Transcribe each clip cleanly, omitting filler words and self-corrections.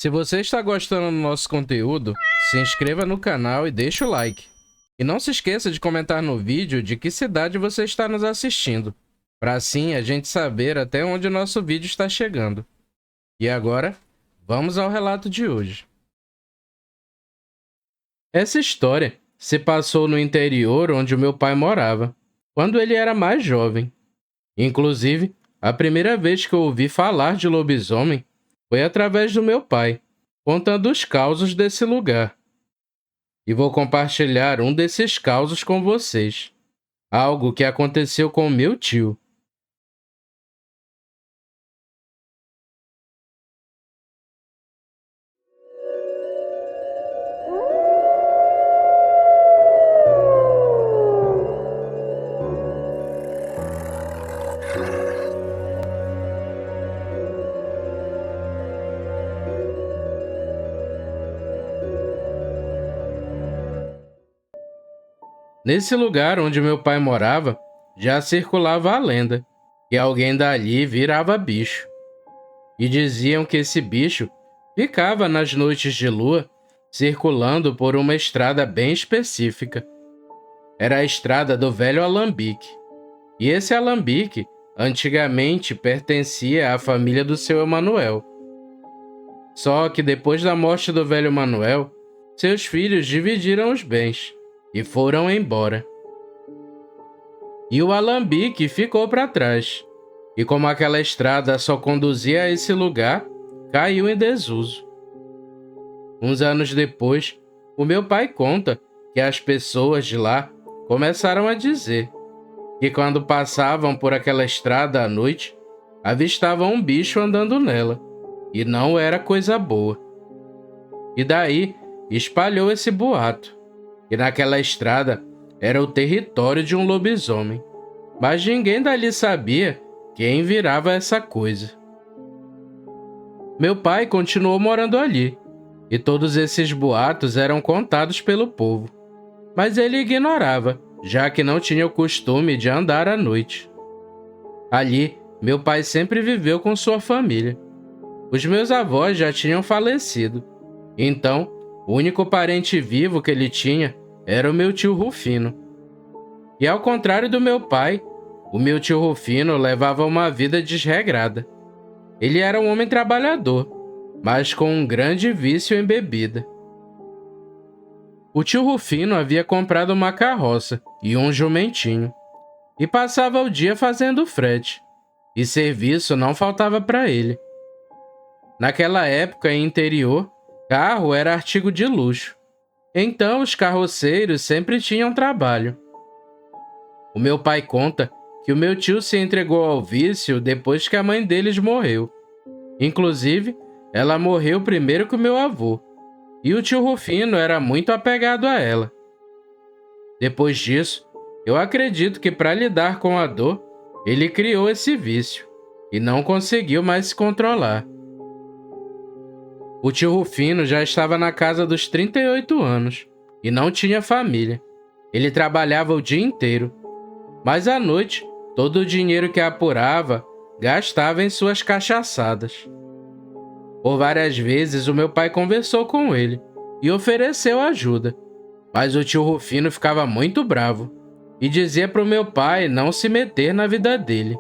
Se você está gostando do nosso conteúdo, se inscreva no canal e deixe o like. E não se esqueça de comentar no vídeo de que cidade você está nos assistindo, para assim a gente saber até onde o nosso vídeo está chegando. E agora, vamos ao relato de hoje. Essa história se passou no interior onde o meu pai morava, quando ele era mais jovem. Inclusive, a primeira vez que eu ouvi falar de lobisomem foi através do meu pai, contando os causos desse lugar. E vou compartilhar um desses causos com vocês. Algo que aconteceu com meu tio. Nesse lugar onde meu pai morava, já circulava a lenda que alguém dali virava bicho. E diziam que esse bicho ficava nas noites de lua circulando por uma estrada bem específica. Era a estrada do velho Alambique. E esse Alambique antigamente pertencia à família do seu Emanuel. Só que depois da morte do velho Manuel, seus filhos dividiram os bens e foram embora. E o Alambique ficou para trás. E como aquela estrada só conduzia a esse lugar, caiu em desuso. Uns anos depois, o meu pai conta que as pessoas de lá começaram a dizer que quando passavam por aquela estrada à noite, avistavam um bicho andando nela, e não era coisa boa. E daí espalhou esse boato, que naquela estrada era o território de um lobisomem, mas ninguém dali sabia quem virava essa coisa. Meu pai continuou morando ali, e todos esses boatos eram contados pelo povo, mas ele ignorava, já que não tinha o costume de andar à noite. Ali, meu pai sempre viveu com sua família. Os meus avós já tinham falecido, então o único parente vivo que ele tinha era o meu tio Rufino. E ao contrário do meu pai, o meu tio Rufino levava uma vida desregrada. Ele era um homem trabalhador, mas com um grande vício em bebida. O tio Rufino havia comprado uma carroça e um jumentinho, e passava o dia fazendo frete, e serviço não faltava para ele. Naquela época, em interior, carro era artigo de luxo, então os carroceiros sempre tinham trabalho. O meu pai conta que o meu tio se entregou ao vício depois que a mãe deles morreu. Inclusive, ela morreu primeiro que o meu avô, e o tio Rufino era muito apegado a ela. Depois disso, eu acredito que para lidar com a dor, ele criou esse vício e não conseguiu mais se controlar. O tio Rufino já estava na casa dos 38 anos e não tinha família. Ele trabalhava o dia inteiro, mas à noite, todo o dinheiro que apurava, gastava em suas cachaçadas. Por várias vezes, o meu pai conversou com ele e ofereceu ajuda, mas o tio Rufino ficava muito bravo e dizia para o meu pai não se meter na vida dele.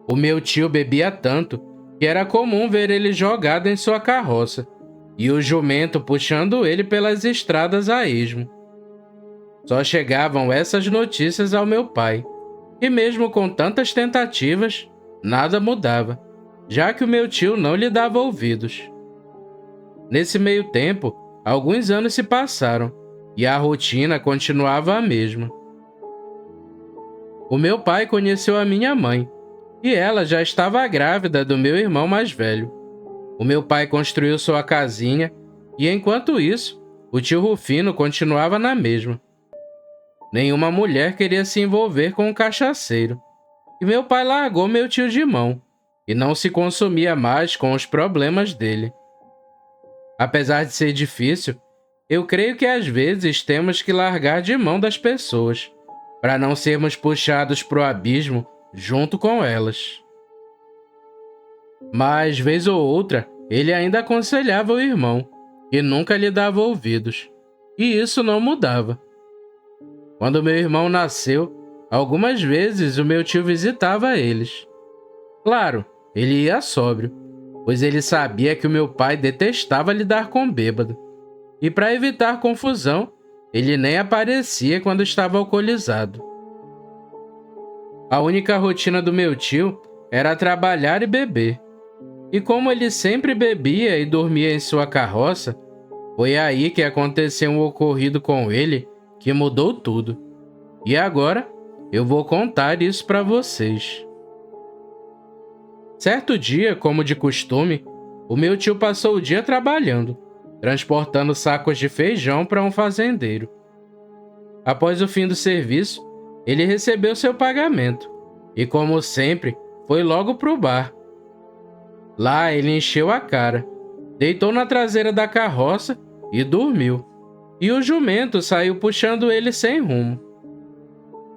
O meu tio bebia tanto que era comum ver ele jogado em sua carroça e o jumento puxando ele pelas estradas a esmo. Só chegavam essas notícias ao meu pai, e mesmo com tantas tentativas, nada mudava, já que o meu tio não lhe dava ouvidos. Nesse meio tempo, alguns anos se passaram, e a rotina continuava a mesma. O meu pai conheceu a minha mãe, e ela já estava grávida do meu irmão mais velho. O meu pai construiu sua casinha, e enquanto isso, o tio Rufino continuava na mesma. Nenhuma mulher queria se envolver com um cachaceiro, e meu pai largou meu tio de mão, e não se consumia mais com os problemas dele. Apesar de ser difícil, eu creio que às vezes temos que largar de mão das pessoas, para não sermos puxados para o abismo junto com elas. Mas, vez ou outra, ele ainda aconselhava o irmão, que nunca lhe dava ouvidos, e isso não mudava. Quando meu irmão nasceu, algumas vezes o meu tio visitava eles. Claro, ele ia sóbrio, pois ele sabia que o meu pai detestava lidar com bêbado, e para evitar confusão, ele nem aparecia quando estava alcoolizado. A única rotina do meu tio era trabalhar e beber. E como ele sempre bebia e dormia em sua carroça, foi aí que aconteceu um ocorrido com ele que mudou tudo. E agora eu vou contar isso para vocês. Certo dia, como de costume, o meu tio passou o dia trabalhando, transportando sacos de feijão para um fazendeiro. Após o fim do serviço, ele recebeu seu pagamento e, como sempre, foi logo para o bar. Lá ele encheu a cara, deitou na traseira da carroça e dormiu. E o jumento saiu puxando ele sem rumo.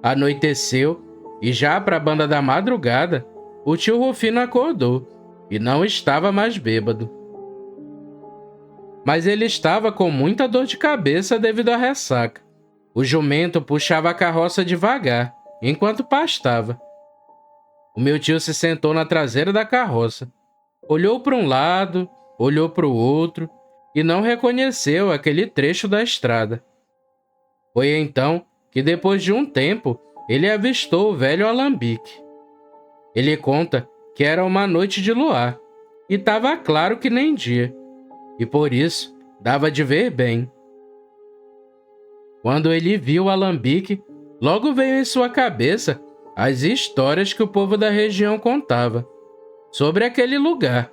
Anoiteceu e já para a banda da madrugada, o tio Rufino acordou e não estava mais bêbado. Mas ele estava com muita dor de cabeça devido à ressaca. O jumento puxava a carroça devagar, enquanto pastava. O meu tio se sentou na traseira da carroça. Olhou para um lado, olhou para o outro e não reconheceu aquele trecho da estrada. Foi então que, depois de um tempo, ele avistou o velho Alambique. Ele conta que era uma noite de luar e estava claro que nem dia, e por isso dava de ver bem. Quando ele viu o Alambique, logo veio em sua cabeça as histórias que o povo da região contava sobre aquele lugar,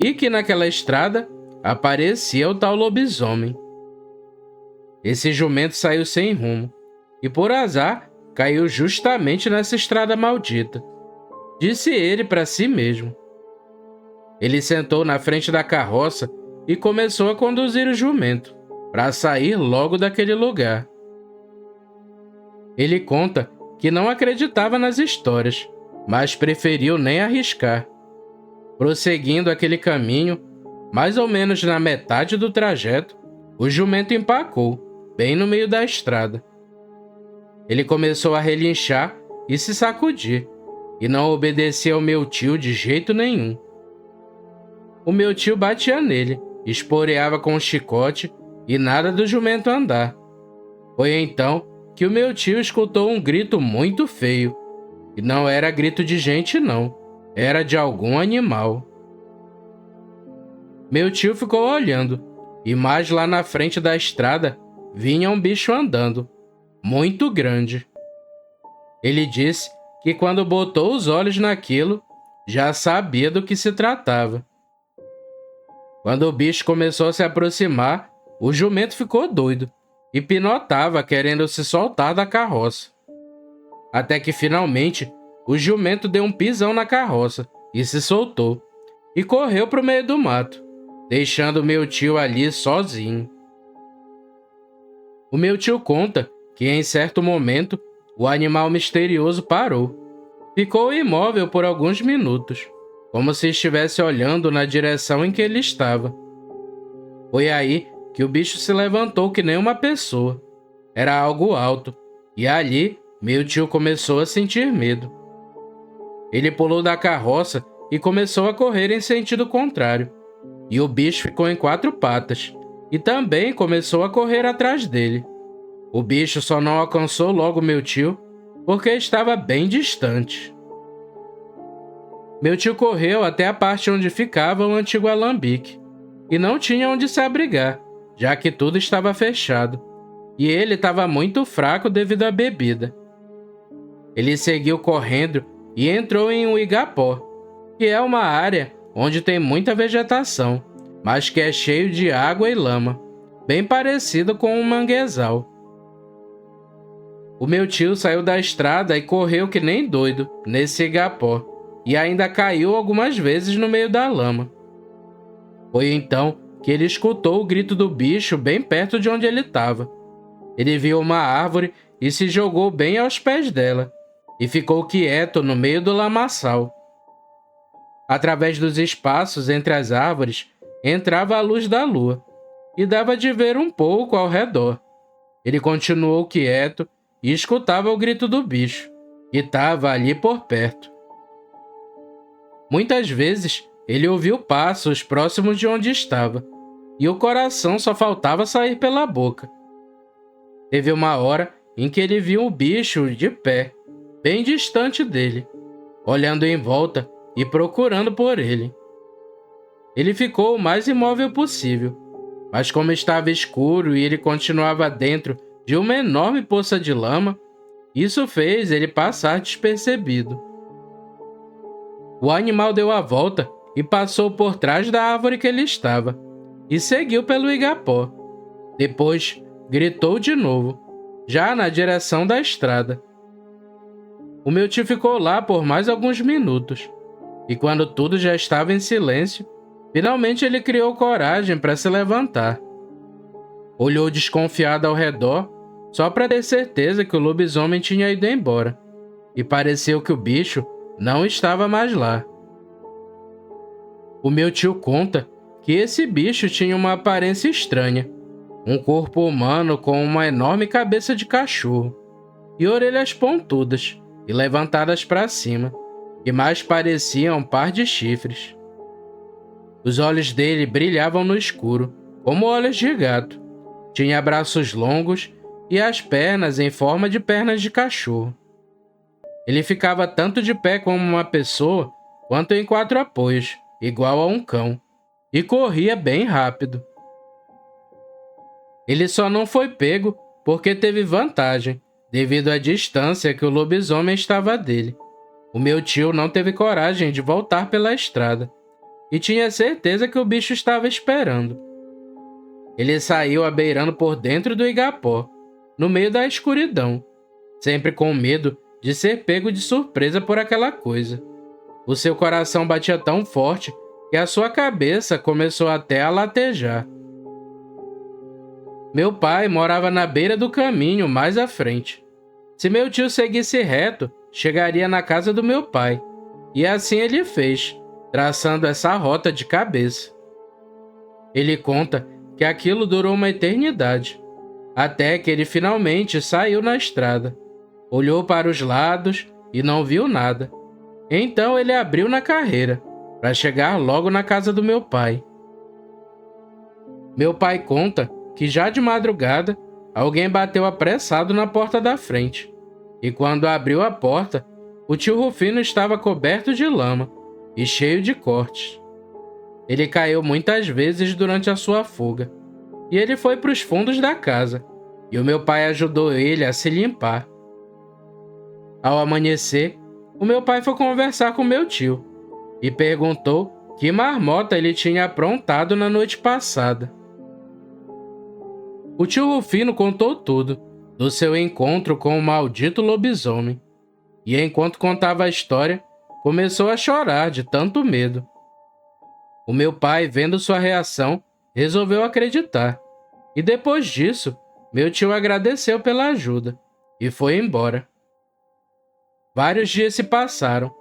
e que naquela estrada aparecia o tal lobisomem. Esse jumento saiu sem rumo, e por azar caiu justamente nessa estrada maldita, disse ele para si mesmo. Ele sentou na frente da carroça e começou a conduzir o jumento, para sair logo daquele lugar. Ele conta que não acreditava nas histórias, mas preferiu nem arriscar. Prosseguindo aquele caminho, mais ou menos na metade do trajeto, o jumento empacou, bem no meio da estrada. Ele começou a relinchar e se sacudir, e não obedecia ao meu tio de jeito nenhum. O meu tio batia nele, esporeava com o chicote e nada do jumento andar. Foi então que o meu tio escutou um grito muito feio, e não era grito de gente não. Era de algum animal. Meu tio ficou olhando, e mais lá na frente da estrada vinha um bicho andando, muito grande. Ele disse que quando botou os olhos naquilo, já sabia do que se tratava. Quando o bicho começou a se aproximar, o jumento ficou doido e pinotava querendo se soltar da carroça. Até que finalmente o jumento deu um pisão na carroça e se soltou, e correu para o meio do mato, deixando meu tio ali sozinho. O meu tio conta que em certo momento o animal misterioso parou. Ficou imóvel por alguns minutos, como se estivesse olhando na direção em que ele estava. Foi aí que o bicho se levantou que nem uma pessoa. Era algo alto, e ali meu tio começou a sentir medo. Ele pulou da carroça e começou a correr em sentido contrário. E o bicho ficou em 4 patas e também começou a correr atrás dele. O bicho só não alcançou logo meu tio porque estava bem distante. Meu tio correu até a parte onde ficava o antigo alambique e não tinha onde se abrigar, já que tudo estava fechado, e ele estava muito fraco devido à bebida. Ele seguiu correndo e entrou em um igapó, que é uma área onde tem muita vegetação, mas que é cheio de água e lama, bem parecido com um manguezal. O meu tio saiu da estrada e correu que nem doido nesse igapó, e ainda caiu algumas vezes no meio da lama. Foi então que ele escutou o grito do bicho bem perto de onde ele estava. Ele viu uma árvore e se jogou bem aos pés dela, e ficou quieto no meio do lamaçal. Através dos espaços entre as árvores, entrava a luz da lua e dava de ver um pouco ao redor. Ele continuou quieto e escutava o grito do bicho, que estava ali por perto. Muitas vezes ele ouviu passos próximos de onde estava, e o coração só faltava sair pela boca. Teve uma hora em que ele viu o bicho de pé, bem distante dele, olhando em volta e procurando por ele. Ele ficou o mais imóvel possível, mas como estava escuro e ele continuava dentro de uma enorme poça de lama, isso fez ele passar despercebido. O animal deu a volta e passou por trás da árvore que ele estava, e seguiu pelo igapó. Depois, gritou de novo, já na direção da estrada. O meu tio ficou lá por mais alguns minutos, e quando tudo já estava em silêncio, finalmente ele criou coragem para se levantar. Olhou desconfiado ao redor, só para ter certeza que o lobisomem tinha ido embora, e pareceu que o bicho não estava mais lá. O meu tio conta que esse bicho tinha uma aparência estranha, um corpo humano com uma enorme cabeça de cachorro e orelhas pontudas e levantadas para cima, que mais pareciam um par de chifres. Os olhos dele brilhavam no escuro, como olhos de gato. Tinha braços longos e as pernas em forma de pernas de cachorro. Ele ficava tanto de pé como uma pessoa, quanto em 4 apoios, igual a um cão, e corria bem rápido. Ele só não foi pego porque teve vantagem, devido à distância que o lobisomem estava dele. O meu tio não teve coragem de voltar pela estrada, e tinha certeza que o bicho estava esperando. Ele saiu abeirando por dentro do igapó, no meio da escuridão, sempre com medo de ser pego de surpresa por aquela coisa. O seu coração batia tão forte que a sua cabeça começou até a latejar. Meu pai morava na beira do caminho mais à frente. Se meu tio seguisse reto, chegaria na casa do meu pai, e assim ele fez, traçando essa rota de cabeça. Ele conta que aquilo durou uma eternidade, até que ele finalmente saiu na estrada, olhou para os lados e não viu nada. Então ele abriu na carreira, para chegar logo na casa do meu pai. Meu pai conta que já de madrugada, alguém bateu apressado na porta da frente, e quando abriu a porta, o tio Rufino estava coberto de lama e cheio de cortes. Ele caiu muitas vezes durante a sua fuga, e ele foi para os fundos da casa, e o meu pai ajudou ele a se limpar. Ao amanhecer, o meu pai foi conversar com meu tio e perguntou que marmota ele tinha aprontado na noite passada. O tio Rufino contou tudo, do seu encontro com o maldito lobisomem, e enquanto contava a história, começou a chorar de tanto medo. O meu pai, vendo sua reação, resolveu acreditar, e depois disso, meu tio agradeceu pela ajuda e foi embora. Vários dias se passaram,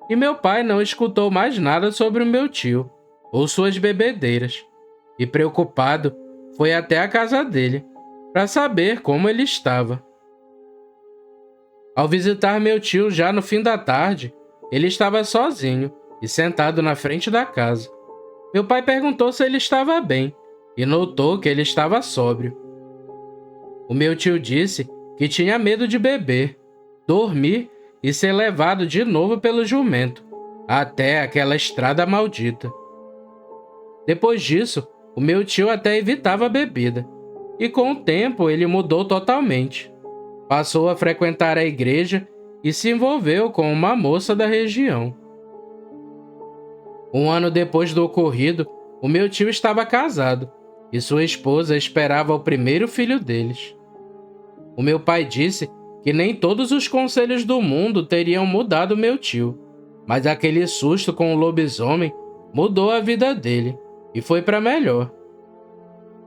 e meu pai não escutou mais nada sobre o meu tio ou suas bebedeiras, e preocupado, foi até a casa dele para saber como ele estava. Ao visitar meu tio já no fim da tarde, ele estava sozinho e sentado na frente da casa. Meu pai perguntou se ele estava bem e notou que ele estava sóbrio. O meu tio disse que tinha medo de beber, dormir e ser levado de novo pelo jumento até aquela estrada maldita. Depois disso, o meu tio até evitava a bebida, e com o tempo ele mudou totalmente. Passou a frequentar a igreja e se envolveu com uma moça da região. Um ano depois do ocorrido, o meu tio estava casado e sua esposa esperava o primeiro filho deles. O meu pai disse que nem todos os conselhos do mundo teriam mudado meu tio, mas aquele susto com o lobisomem mudou a vida dele e foi para melhor.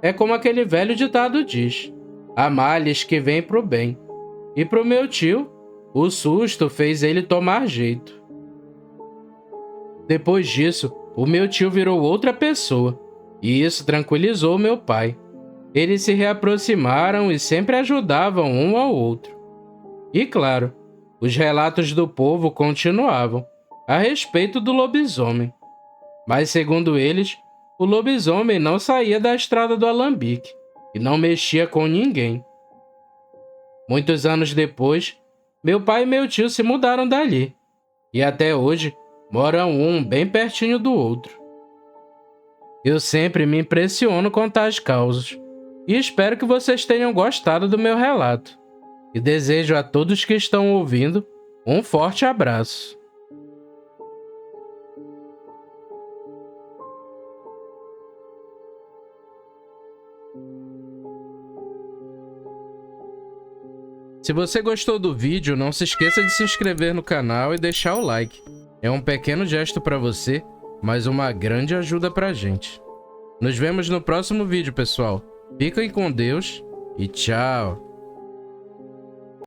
É como aquele velho ditado diz: há males que vêm pro bem. E pro meu tio, o susto fez ele tomar jeito. Depois disso, o meu tio virou outra pessoa. e isso tranquilizou meu pai. Eles se reaproximaram e sempre ajudavam um ao outro. E claro, os relatos do povo continuavam a respeito do lobisomem. Mas segundo eles, o lobisomem não saía da estrada do Alambique e não mexia com ninguém. Muitos anos depois, meu pai e meu tio se mudaram dali e até hoje moram um bem pertinho do outro. Eu sempre me impressiono com tais causas e espero que vocês tenham gostado do meu relato. E desejo a todos que estão ouvindo um forte abraço. Se você gostou do vídeo, não se esqueça de se inscrever no canal e deixar o like. É um pequeno gesto para você, mas uma grande ajuda pra gente. Nos vemos no próximo vídeo, pessoal. Fiquem com Deus e tchau!